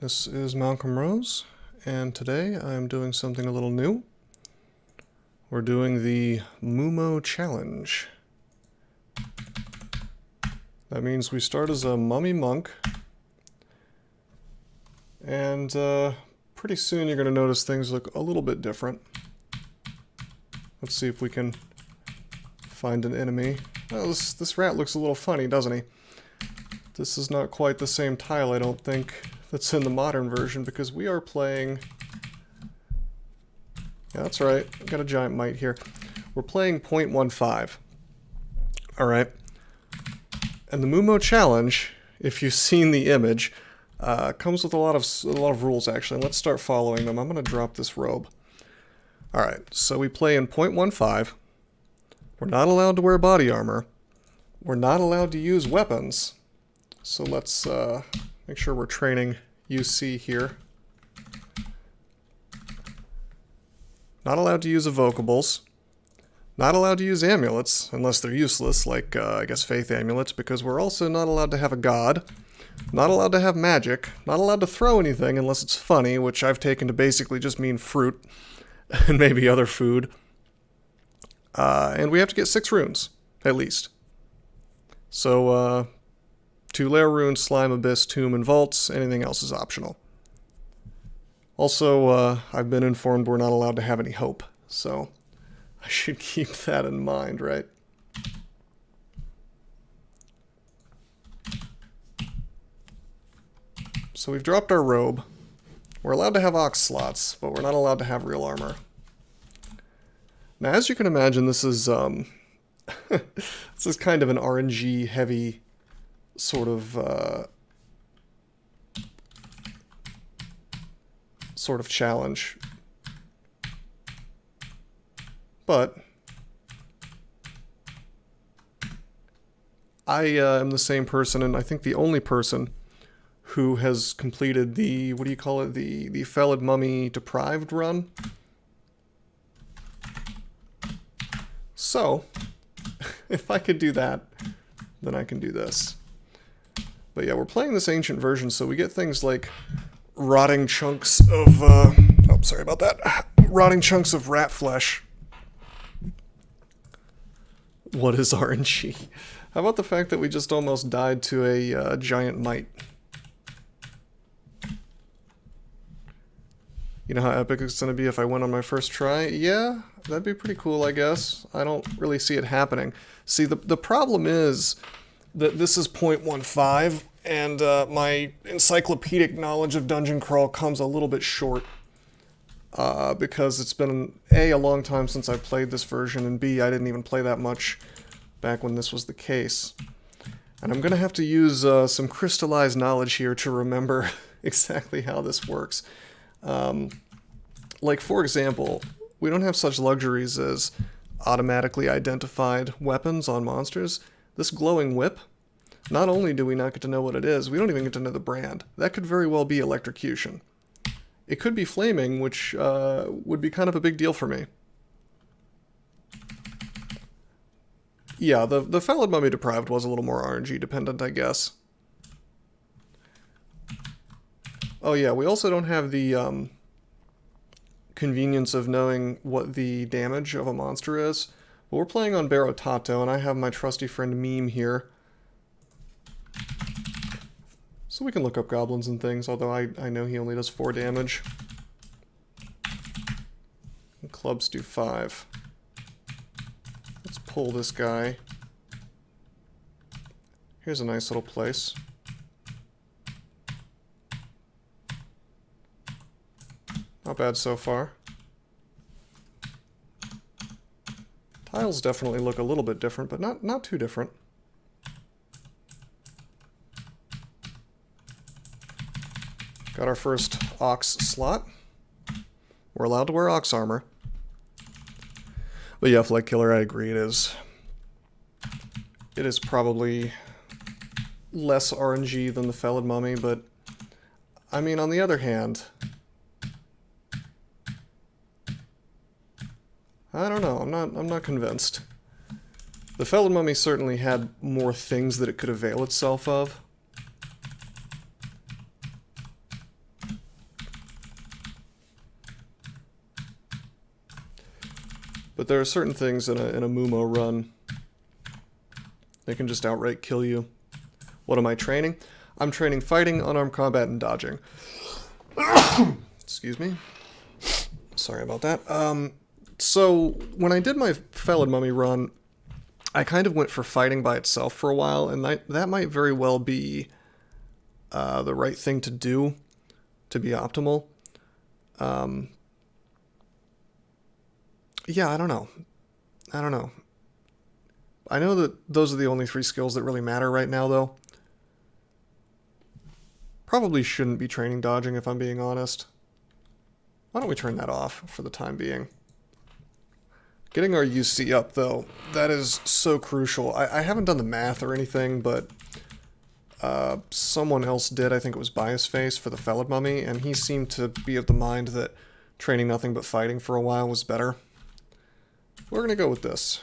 This is Malcolm Rose, and today I am doing something a little new. We're doing the MuMo challenge. That means we start as a mummy monk, and pretty soon you're going to notice things look a little bit different. Let's see if we can find an enemy. Oh, this rat looks a little funny, doesn't he? This is not quite the same tile, I don't think, that's in the modern version, because we are playing... Yeah, that's right. I've got a giant mite here. We're playing 0.15. Alright. And the MuMo challenge, if you've seen the image, comes with a lot of rules, actually. Let's start following them. I'm going to drop this robe. Alright, so we play in 0.15. We're not allowed to wear body armor. We're not allowed to use weapons. So let's make sure we're training UC here. Not allowed to use evocables. Not allowed to use amulets, unless they're useless, like, I guess, faith amulets, because we're also not allowed to have a god. Not allowed to have magic. Not allowed to throw anything unless it's funny, which I've taken to basically just mean fruit, and maybe other food. And we have to get 6 runes, at least. So, 2 lair runes, slime, abyss, tomb, and vaults. Anything else is optional. Also, I've been informed we're not allowed to have any hope, so I should keep that in mind, right? So we've dropped our robe. We're allowed to have ox slots, but we're not allowed to have real armor. Now, as you can imagine, this is this is kind of an RNG heavy sort of challenge, but I am the same person, and I think the only person who has completed the, what do you call it, the Felid Mummy Deprived run. So, if I could do that, then I can do this. But yeah, we're playing this ancient version, so we get things like rotting chunks of, oh, sorry about that. Rotting chunks of rat flesh. What is RNG? How about the fact that we just almost died to a giant mite? You know how epic it's going to be if I win on my first try? Yeah, that'd be pretty cool, I guess. I don't really see it happening. See, the problem is that this is 0.15, and my encyclopedic knowledge of Dungeon Crawl comes a little bit short. Because it's been, A, a long time since I played this version, and B, I didn't even play that much back when this was the case. And I'm going to have to use some crystallized knowledge here to remember exactly how this works. Like, for example, we don't have such luxuries as automatically identified weapons on monsters. This glowing whip, not only do we not get to know what it is, we don't even get to know the brand. That could very well be electrocution. It could be flaming, which would be kind of a big deal for me. Yeah, the Felid Mummy Deprived was a little more RNG dependent, I guess. Oh yeah, we also don't have the convenience of knowing what the damage of a monster is. But we're playing on Barotato, and I have my trusty friend Meme here. So we can look up goblins and things, although I know he only does 4 damage. And clubs do 5. Let's pull this guy. Here's a nice little place. Not bad so far. Tiles definitely look a little bit different, but not too different. Got our first ox slot. We're allowed to wear ox armor. But yeah, Flag Killer, I agree, it is probably less RNG than the Felid Mummy, but I mean, on the other hand, I don't know, I'm not convinced. The Felid Mummy certainly had more things that it could avail itself of. there are certain things in a MuMo run. They can just outright kill you. What am I training? I'm training fighting, unarmed combat, and dodging. Excuse me. Sorry about that. So when I did my Felid Mummy run, I kind of went for fighting by itself for a while, and that might very well be the right thing to do to be optimal. Yeah, I don't know. I know that those are the only 3 skills that really matter right now, though. Probably shouldn't be training dodging, if I'm being honest. Why don't we turn that off for the time being? Getting our UC up, though, that is so crucial. I haven't done the math or anything, but someone else did. I think it was Bias Face for the Felid Mummy, and he seemed to be of the mind that training nothing but fighting for a while was better. We're going to go with this.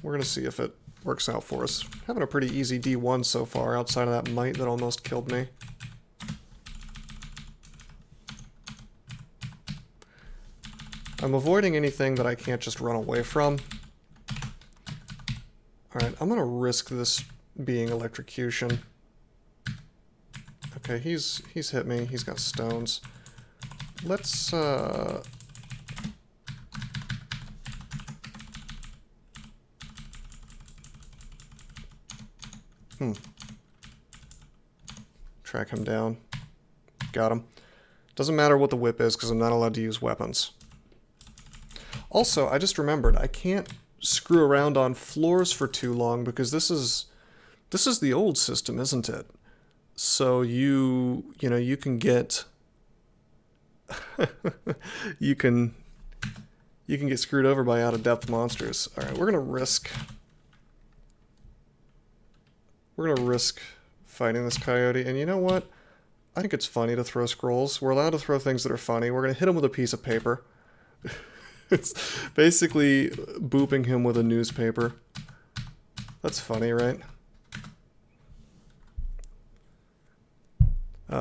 We're going to see if it works out for us. Having a pretty easy D1 so far, outside of that mite that almost killed me. I'm avoiding anything that I can't just run away from. Alright, I'm going to risk this being electrocution. Okay, he's hit me. He's got stones. Let's, track him down. Got him. Doesn't matter what the whip is, because I'm not allowed to use weapons. Also, I just remembered, I can't screw around on floors for too long, because this is the old system, isn't it? So you can get you can get screwed over by out-of-depth monsters. Alright, we're gonna risk fighting this coyote, and you know what? I think it's funny to throw scrolls. We're allowed to throw things that are funny. We're gonna hit him with a piece of paper. It's basically booping him with a newspaper. That's funny, right?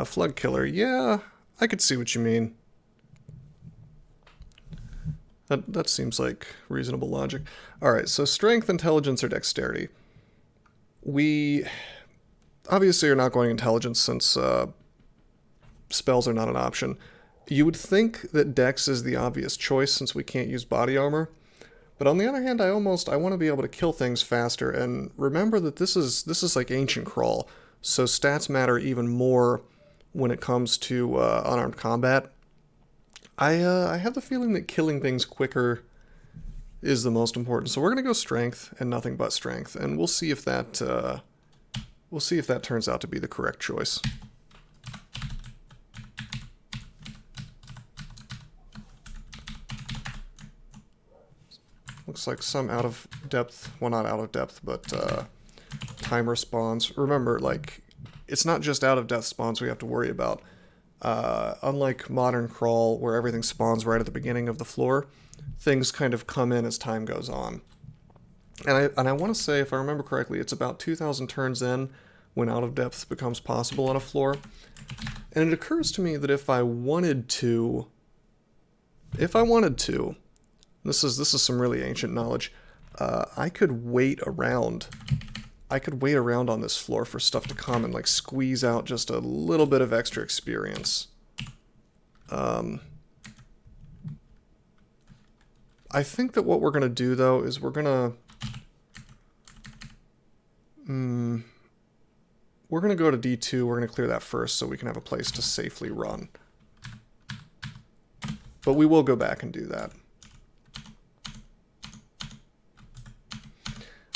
Flood killer. Yeah, I could see what you mean. That seems like reasonable logic. Alright, so strength, intelligence, or dexterity. We obviously are not going intelligence since spells are not an option. You would think that Dex is the obvious choice since we can't use body armor. But on the other hand, I want to be able to kill things faster, and remember that this is like Ancient Crawl, so stats matter even more when it comes to unarmed combat. I have the feeling that killing things quicker is the most important. So we're gonna go strength and nothing but strength, and we'll see if that turns out to be the correct choice. Looks like some out of depth, well, not out of depth, but timer spawns. Remember, like, it's not just out of depth spawns we have to worry about. Unlike modern crawl, where everything spawns right at the beginning of the floor, things kind of come in as time goes on. And I want to say, if I remember correctly, it's about 2,000 turns in when out of depth becomes possible on a floor. And it occurs to me that if I wanted to, this is some really ancient knowledge, I could wait around on this floor for stuff to come and like squeeze out just a little bit of extra experience. I think that what we're gonna do though is we're gonna go to D2. We're gonna clear that first so we can have a place to safely run. But we will go back and do that.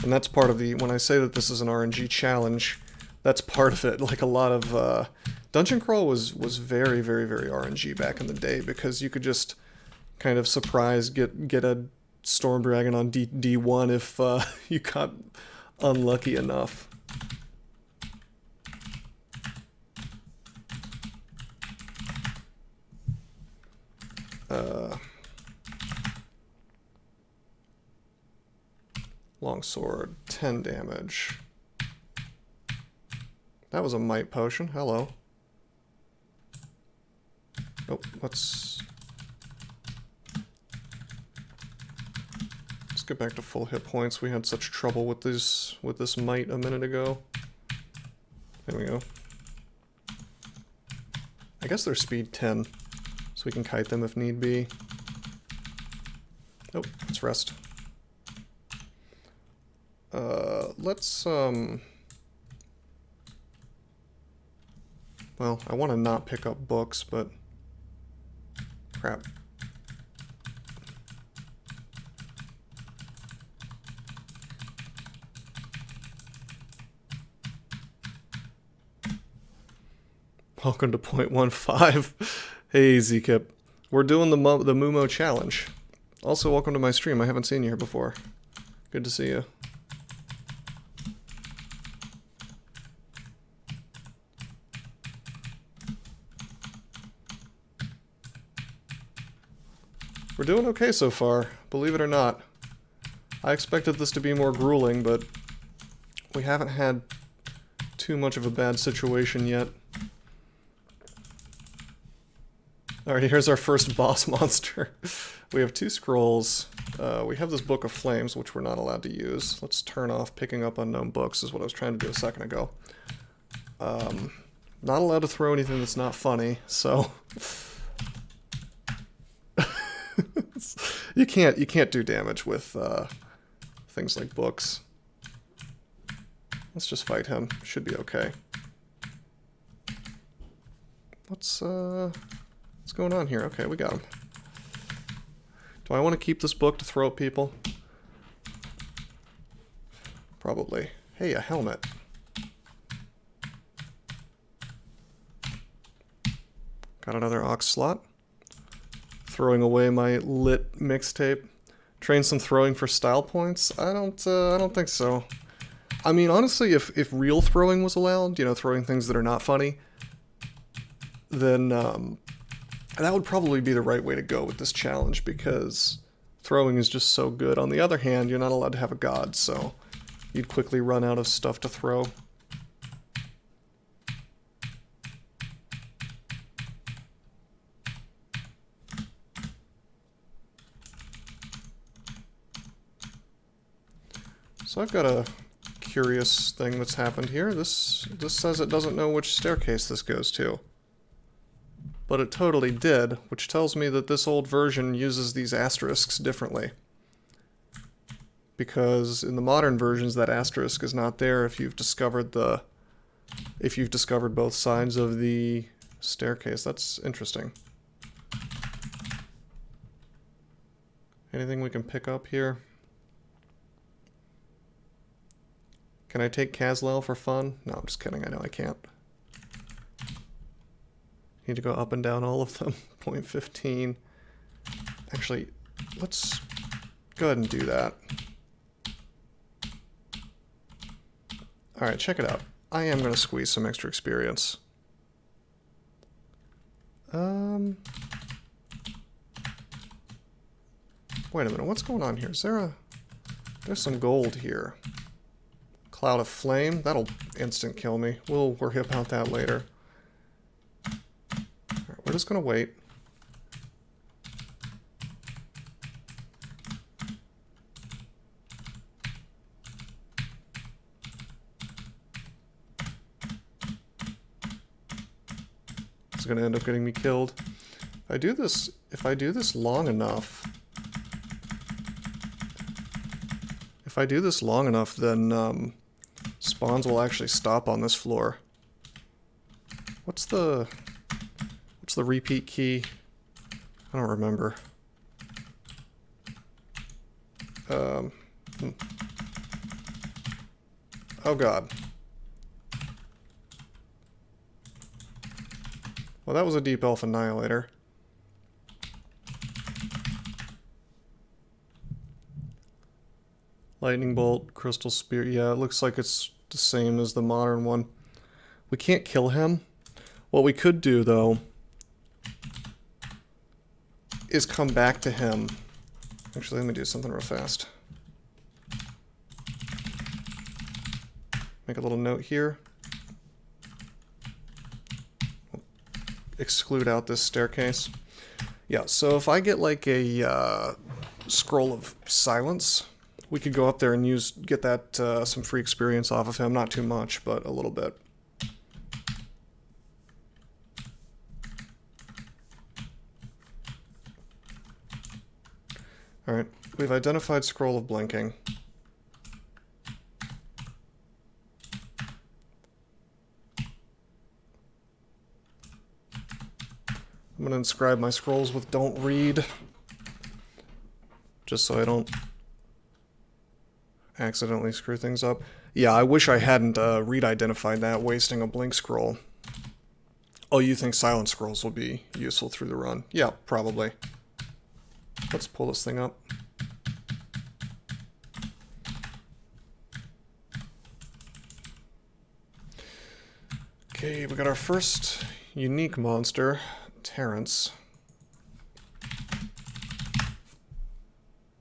And that's part of the, when I say that this is an RNG challenge, that's part of it. Like a lot of, Dungeon Crawl was very, very, very RNG back in the day, because you could just kind of surprise get a Storm Dragon on D1 if you got unlucky enough. Longsword, 10 damage. That was a might potion. Hello. Oh, let's get back to full hit points. We had such trouble with this mite a minute ago. There we go. I guess they're speed 10, so we can kite them if need be. Oh, let's rest. Let's, well, I want to not pick up books, but crap. Welcome to 0.15. Hey, Zkip. We're doing the MuMo challenge. Also, welcome to my stream. I haven't seen you here before. Good to see you. We're doing okay so far, believe it or not. I expected this to be more grueling, but we haven't had too much of a bad situation yet. Alright, here's our first boss monster. We have 2 scrolls. We have this Book of Flames, which we're not allowed to use. Let's turn off picking up unknown books, is what I was trying to do a second ago. Not allowed to throw anything that's not funny, so... you can't do damage with things like books. Let's just fight him. Should be okay. What's going on here? Okay, we got him. Do I want to keep this book to throw at people? Probably. Hey, a helmet. Got another ox slot. Throwing away my lit mixtape. Train some throwing for style points? I don't think so. I mean, honestly, if real throwing was allowed, you know, throwing things that are not funny, then that would probably be the right way to go with this challenge, because throwing is just so good. On the other hand, you're not allowed to have a god, so you'd quickly run out of stuff to throw. So I've got a curious thing that's happened here. This says it doesn't know which staircase this goes to. But it totally did, which tells me that this old version uses these asterisks differently. Because in the modern versions, that asterisk is not there if you've discovered both sides of the staircase. That's interesting. Anything we can pick up here? Can I take Kazlel for fun? No, I'm just kidding. I know I can't. Need to go up and down all of them. 0.15. Actually, let's go ahead and do that. Alright, check it out. I am going to squeeze some extra experience. Wait a minute, what's going on here? Is there there's some gold here. Cloud of Flame, that'll instant kill me. We'll worry about that later. Alright, we're just gonna wait. It's gonna end up getting me killed. If I do this long enough, then spawns will actually stop on this floor. What's the repeat key? I don't remember. Oh god. Well, that was a Deep Elf Annihilator. Lightning Bolt, Crystal Spear. Yeah, it looks like it's the same as the modern one. We can't kill him. What we could do, though, is come back to him. Actually, let me do something real fast. Make a little note here. Exclude out this staircase. Yeah, so if I get like a scroll of silence, We could go up there and get that some free experience off of him. Not too much, but a little bit. Alright, we've identified Scroll of Blinking. I'm going to inscribe my scrolls with don't read, just so I don't accidentally screw things up. Yeah, I wish I hadn't read identified that, wasting a blink scroll. Oh, you think silent scrolls will be useful through the run? Yeah, probably. Let's pull this thing up. Okay, we got our first unique monster, Terrence.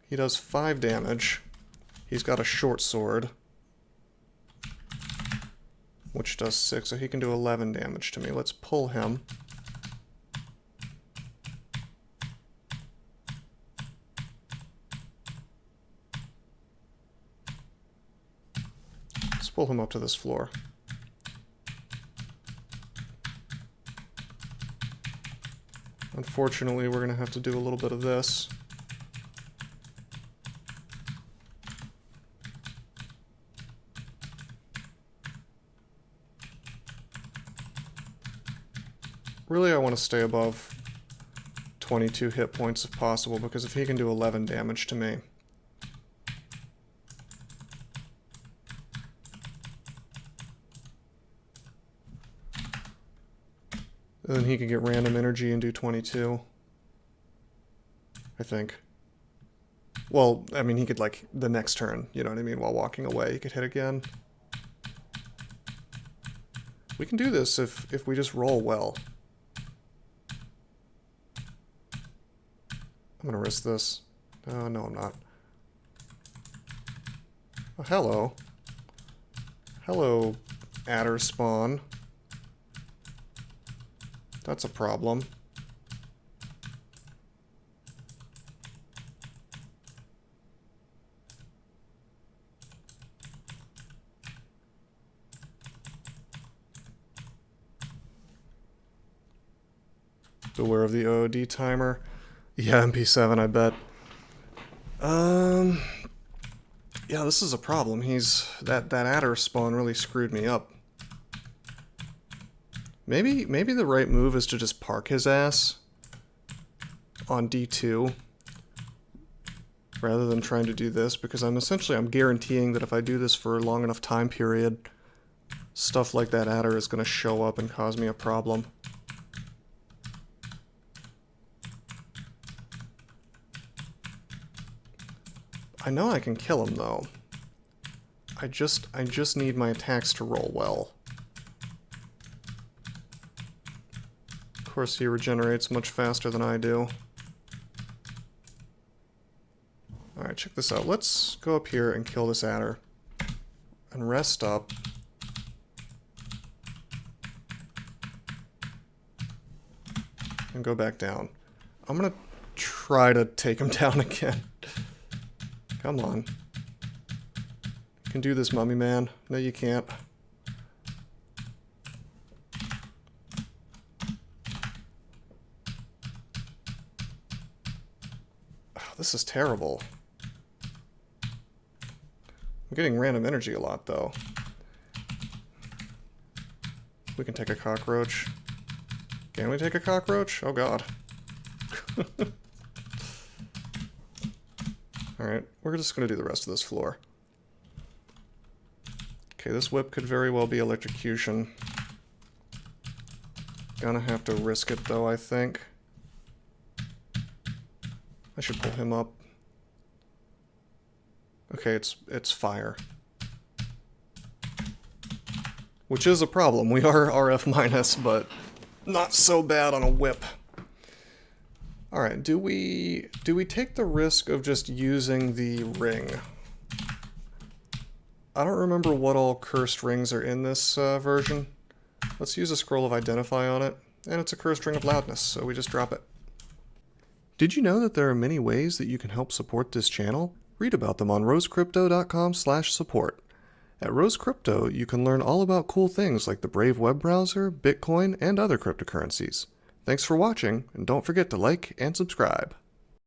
He does 5 damage. He's got a short sword, which does 6, so he can do 11 damage to me. Let's pull him. Let's pull him up to this floor. Unfortunately, we're going to have to do a little bit of this. Really, I want to stay above 22 hit points if possible, because if he can do 11 damage to me... then he can get random energy and do 22. I think. Well, I mean, he could, like, the next turn, you know what I mean, while walking away, he could hit again. We can do this if we just roll well. I'm gonna risk this. No, I'm not. Oh, hello. Hello, adder spawn. That's a problem. Beware of the OOD timer. Yeah, MP7, I bet. Yeah, this is a problem. That adder spawn really screwed me up. Maybe the right move is to just park his ass on D2 rather than trying to do this, because I'm guaranteeing that if I do this for a long enough time period, stuff like that adder is going to show up and cause me a problem. I know I can kill him though. I just need my attacks to roll well. Of course, he regenerates much faster than I do. Alright, check this out. Let's go up here and kill this adder. And rest up. And go back down. I'm gonna try to take him down again. Come on. You can do this, mummy man. No, you can't. This is terrible. I'm getting random energy a lot, though. We can take a cockroach. Can we take a cockroach? Oh, God. Alright, we're just going to do the rest of this floor. Okay, this whip could very well be electrocution. Gonna have to risk it, though, I think. I should pull him up. Okay, it's fire. Which is a problem. We are RF minus, but not so bad on a whip. Alright, do we take the risk of just using the ring? I don't remember what all cursed rings are in this version. Let's use a scroll of identify on it, and it's a cursed ring of loudness, so we just drop it. Did you know that there are many ways that you can help support this channel? Read about them on rosecrypto.com/support. At Rose Crypto, you can learn all about cool things like the Brave web browser, Bitcoin, and other cryptocurrencies. Thanks for watching, and don't forget to like and subscribe.